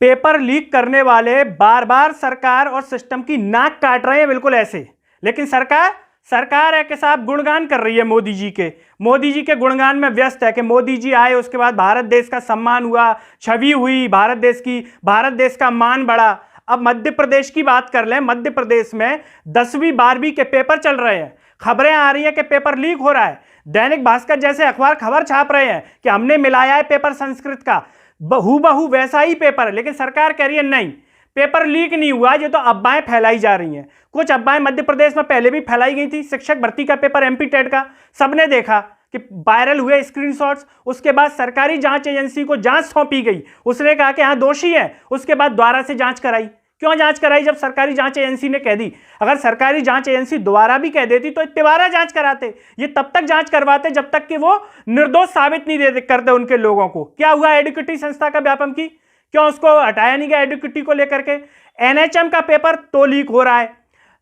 Paper leak करने वाले बार बार सरकार और सिस्टम की नाक काट रहे हैं, बिल्कुल ऐसे। लेकिन सरकार है कि साहब गुणगान कर रही है मोदी जी के गुणगान में व्यस्त है कि मोदी जी आए, उसके बाद भारत देश का सम्मान हुआ, छवि हुई भारत देश की, भारत देश का मान बढ़ा। अब मध्य प्रदेश की बात कर लें, मध्य प्रदेश में 10वीं 12वीं के पेपर चल रहे हैं, खबरें आ रही है कि पेपर लीक हो रहा है। दैनिक भास्कर जैसे अखबार खबर छाप रहे हैं कि हमने मिलाया है पेपर संस्कृत का, हूबहू वैसा ही पेपर है। लेकिन सरकार कह रही है नहीं, पेपर लीक नहीं हुआ, ये तो अफवाहें फैलाई जा रही हैं। कुछ अफवाहें मध्य प्रदेश में पहले भी फैलाई गई थी। शिक्षक भर्ती का पेपर एमपी टेट का सबने देखा कि वायरल हुए स्क्रीनशॉट्स। उसके बाद सरकारी जांच एजेंसी को जांच सौंपी गई, उसने कहा कि हाँ दोषी है, उसके बाद दोबारा से जांच कराई। क्यों जांच कराई जब सरकारी जांच एजेंसी ने कह दी? अगर सरकारी जांच एजेंसी दोबारा भी कह देती तो दोबारा जांच कराते, ये तब तक जांच करवाते जब तक कि वो निर्दोष साबित नहीं करते उनके लोगों को। क्या हुआ एडुकेटी संस्था का व्यापम की? क्यों उसको हटाया नहीं गया एडुकेटी को लेकर के? एनएचएम का पेपर तो लीक हो रहा है,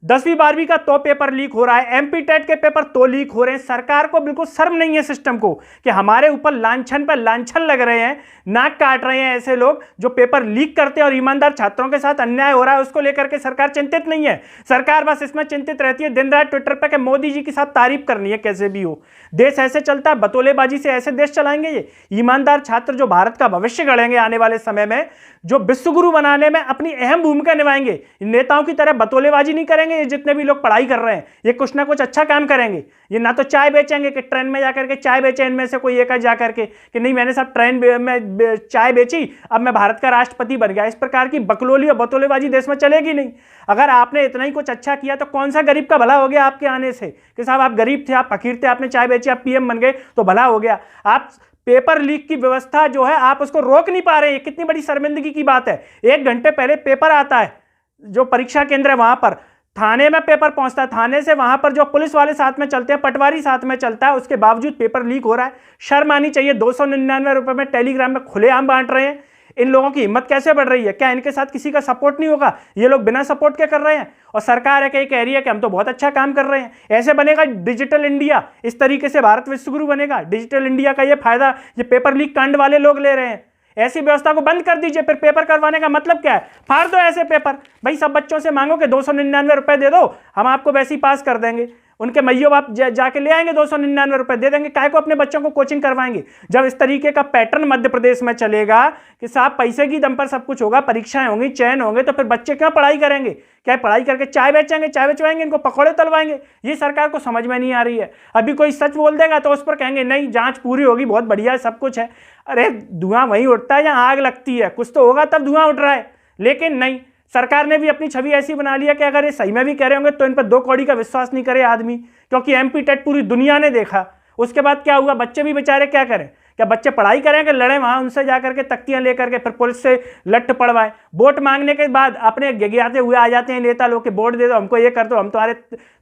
10वीं 12वीं का तो पेपर लीक हो रहा है, एमपी टेट के पेपर तो लीक हो रहे हैं। सरकार को बिल्कुल शर्म नहीं है सिस्टम को कि हमारे ऊपर लांछन पर लांछन लग रहे हैं, नाक काट रहे हैं ऐसे लोग जो पेपर लीक करते हैं और ईमानदार छात्रों के साथ अन्याय हो रहा है उसको लेकर के सरकार चिंतित नहीं है। सरकार बस इसमें चिंतित रहती है दिन रात ट्विटर पर कि मोदी जी के साथ तारीफ करनी है कैसे भी हो। देश ऐसे चलता है, बतौलेबाजी से ऐसे देश चलाएंगे ये? ईमानदार छात्र जो भारत का भविष्य गढ़ेंगे आने वाले समय में, जो विश्वगुरु बनाने में अपनी अहम भूमिका निभाएंगे, नेताओं की तरह बतौलेबाजी नहीं करेंगे। ये जितने भी लोग पढ़ाई कर रहे हैं ये कुछ ना कुछ अच्छा काम करेंगे। ये ना तो चाय बेचेंगे कि ट्रेन में जाकर के चाय बेचे, इनमें से कोई एक जाकर के कि नहीं मैंने सब ट्रेन में चाय बेची, अब मैं भारत का राष्ट्रपति बन गया। इस प्रकार की बकलोली और बतौलेबाजी देश में चलेगी नहीं। अगर आपने इतना ही कुछ अच्छा किया तो कौन सा गरीब का भला हो गया आपके आने से? कि साहब आप गरीब थे, आप फकीर थे, आपने चाय बेची, आप पीएम बन गए तो भला हो गया। आप पेपर लीक की व्यवस्था जो है आप उसको रोक नहीं पा रहे हैं, कितनी बड़ी शर्मिंदगी की बात है। 1 घंटे पहले पेपर आता है, जो परीक्षा केंद्र है वहां पर थाने में पेपर पहुंचता है, थाने से वहां पर जो पुलिस वाले साथ में चलते हैं, पटवारी साथ में चलता है, उसके बावजूद पेपर लीक हो रहा है। शर्म आनी चाहिए। 299 रुपए में टेलीग्राम में खुलेआम बांट रहे हैं। इन लोगों की हिम्मत कैसे बढ़ रही है? क्या इनके साथ किसी का सपोर्ट नहीं होगा? ये लोग बिना सपोर्ट के कर रहे हैं और सरकार है कि कह रही है कि हम तो बहुत अच्छा काम कर रहे हैं। ऐसे बनेगा डिजिटल इंडिया, इस तरीके से भारत विश्वगुरु बनेगा। डिजिटल इंडिया का ये फायदा ये पेपर लीक कांड वाले लोग ले रहे हैं। ऐसी व्यवस्था को बंद कर दीजिए। फिर पेपर करवाने का मतलब क्या है? फाड़ दो ऐसे पेपर। भाई सब बच्चों से मांगो कि 299 रुपए दे दो, हम आपको वैसे ही पास कर देंगे। उनके मैयो बाप जाके ले आएंगे, 299 रुपए दे देंगे। काहे को अपने बच्चों को कोचिंग करवाएंगे? जब इस तरीके का पैटर्न मध्य प्रदेश में चलेगा कि साहब पैसे की दम पर सब कुछ होगा, परीक्षाएं होंगी, चयन होंगे, तो फिर बच्चे क्यों पढ़ाई करेंगे? क्या पढ़ाई करके चाय बेचेंगे, चाय बेचवाएंगे, इनको पकौड़े तलवाएंगे? ये सरकार को समझ में नहीं आ रही है। अभी कोई सच बोल देगा तो उस पर कहेंगे नहीं जांच पूरी होगी, बहुत बढ़िया है, सब कुछ है। अरे धुआं वहीं उठता है जहां आग लगती है, कुछ तो होगा तब धुआं उठ रहा है। लेकिन नहीं, सरकार ने भी अपनी छवि ऐसी बना लिया कि अगर ये सही में भी कह रहे होंगे तो इन पर 2 कौड़ी का विश्वास नहीं करे आदमी, क्योंकि एमपी टेट पूरी दुनिया ने देखा। उसके बाद क्या हुआ? बच्चे भी बेचारे क्या करें? क्या बच्चे पढ़ाई करें कि लड़े वहां उनसे जाकर के तख्तियां लेकर के, फिर पुलिस से लट्ठ पड़वाए? वोट मांगने के बाद अपने गिगियाते हुए आ जाते हैं नेता लोग के, वोट दे दो, हमको ये कर दो, हम तुम्हारे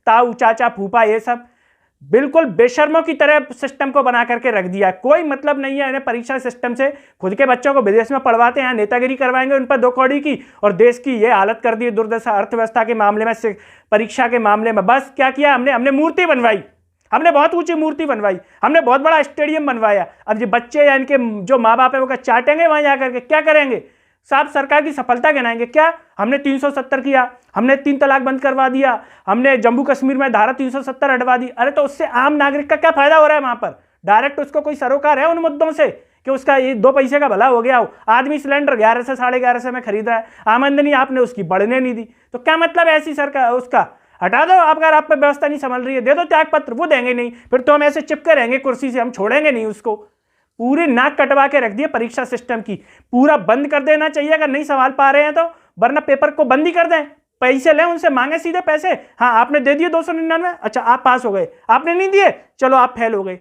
ताऊ चाचा फूफा, ये सब बिल्कुल बेशर्मों की तरह सिस्टम को बना करके रख दिया। कोई मतलब नहीं है इन्हें परीक्षा सिस्टम से। खुद के बच्चों को विदेश में पढ़वाते हैं, नेतागिरी करवाएंगे उन पर 2 कौड़ी की, और देश की ये हालत कर दी दुर्दशा अर्थव्यवस्था के मामले में, परीक्षा के मामले में। बस क्या किया हमने मूर्ति बनवाई, हमने बहुत ऊंची मूर्ति बनवाई, हमने बहुत बड़ा स्टेडियम बनवाया। अब ये बच्चे या इनके जो माँ बाप है वो क्या चाटेंगे वहां जाकर के? क्या करेंगे? साहब सरकार की सफलता गिनाएंगे क्या? हमने 370 किया, हमने 3 तलाक बंद करवा दिया, हमने जम्मू कश्मीर में धारा 370 हटवा दी। अरे तो उससे आम नागरिक का क्या फायदा हो रहा है वहां पर? डायरेक्ट उसको कोई सरोकार है उन मुद्दों से कि उसका ये 2 पैसे का भला हो गया हो? आदमी सिलेंडर 1100 1150 में खरीद रहा है, आमदनी आपने उसकी बढ़ने नहीं दी, तो क्या मतलब है ऐसी सरकार? उसका हटा दो। अगर आप पे व्यवस्था नहीं संभल रही है दे दो त्याग पत्र, वो देंगे नहीं, फिर तो हम ऐसे चिपके रहेंगे कुर्सी से, हम छोड़ेंगे नहीं उसको। पूरी नाक कटवा के रख दिए परीक्षा सिस्टम की, पूरा बंद कर देना चाहिए अगर नहीं संभाल पा रहे हैं तो, वरना पेपर को बंद ही कर दें। पैसे लें उनसे, मांगे सीधे पैसे। हाँ आपने दे दिए 299, अच्छा आप पास हो गए, आपने नहीं दिए चलो आप फेल हो गए।